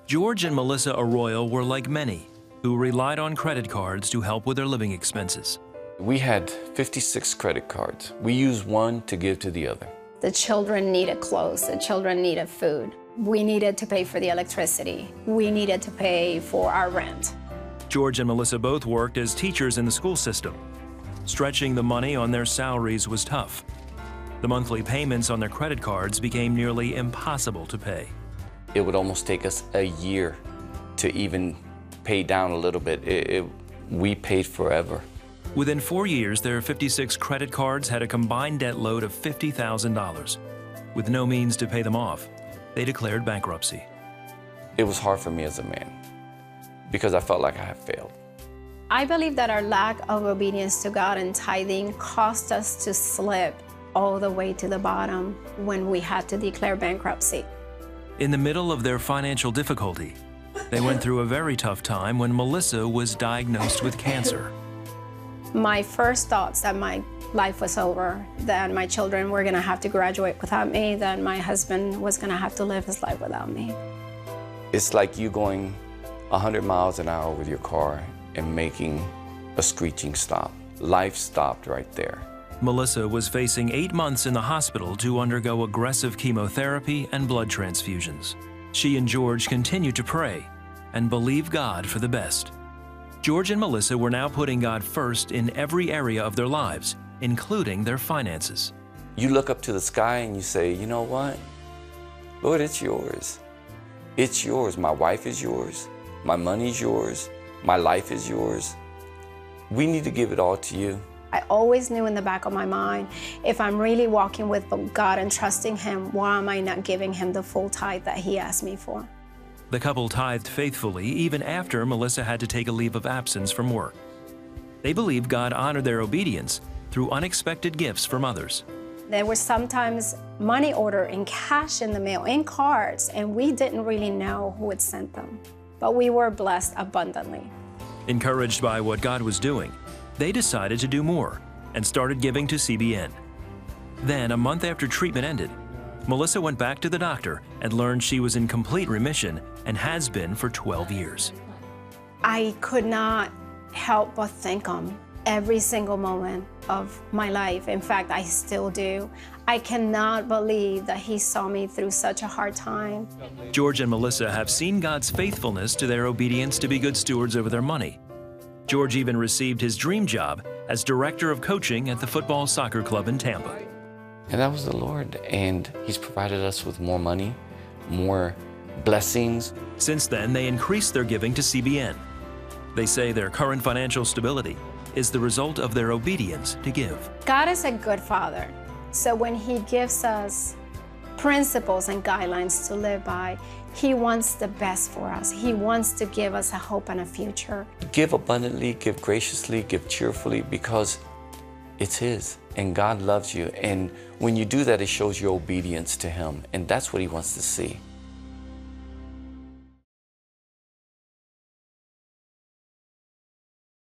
George and Melisa Arroyo were like many who relied on credit cards to help with their living expenses. We had 56 credit cards. We used one to give to the other. The children needed clothes, the children needed food. We needed to pay for the electricity. We needed to pay for our rent. George and Melisa both worked as teachers in the school system. Stretching the money on their salaries was tough. The monthly payments on their credit cards became nearly impossible to pay. It would almost take us a year to even pay down a little bit. We paid forever. Within 4 years, their 56 credit cards had a combined debt load of $50,000. With no means to pay them off, they declared bankruptcy. It was hard for me as a man because I felt like I had failed. I believe that our lack of obedience to God and tithing caused us to slip all the way to the bottom when we had to declare bankruptcy. In the middle of their financial difficulty, they went through a very tough time when Melisa was diagnosed with cancer. My first thoughts that my life was over, that my children were gonna have to graduate without me, that my husband was gonna have to live his life without me. It's like you going 100 miles an hour with your car and making a screeching stop. Life stopped right there. Melisa was facing 8 months in the hospital to undergo aggressive chemotherapy and blood transfusions. She and George continued to pray and believe God for the best. George and Melisa were now putting God first in every area of their lives, including their finances. You look up to the sky and you say, you know what? Lord, it's yours. It's yours. My wife is yours. My money's yours. My life is yours. We need to give it all to you. I always knew in the back of my mind, if I'm really walking with God and trusting Him, why am I not giving Him the full tithe that He asked me for? The couple tithed faithfully even after Melisa had to take a leave of absence from work. They believed God honored their obedience through unexpected gifts from others. There was sometimes money order in cash in the mail, in cards, and we didn't really know who had sent them. But we were blessed abundantly. Encouraged by what God was doing, they decided to do more and started giving to CBN. Then, a month after treatment ended, Melisa went back to the doctor and learned she was in complete remission and has been for 12 years. I could not help but thank Him every single moment of my life. In fact, I still do. I cannot believe that He saw me through such a hard time. George and Melisa have seen God's faithfulness to their obedience to be good stewards over their money. George even received his dream job as director of coaching at the football soccer club in Tampa. And that was the Lord, and He's provided us with more money, more blessings. Since then, they increased their giving to CBN. They say their current financial stability is the result of their obedience to give. God is a good Father, so when He gives us principles and guidelines to live by, He wants the best for us. He wants to give us a hope and a future. Give abundantly, give graciously, give cheerfully, because it's His, and God loves you. And when you do that, it shows your obedience to Him, and that's what He wants to see.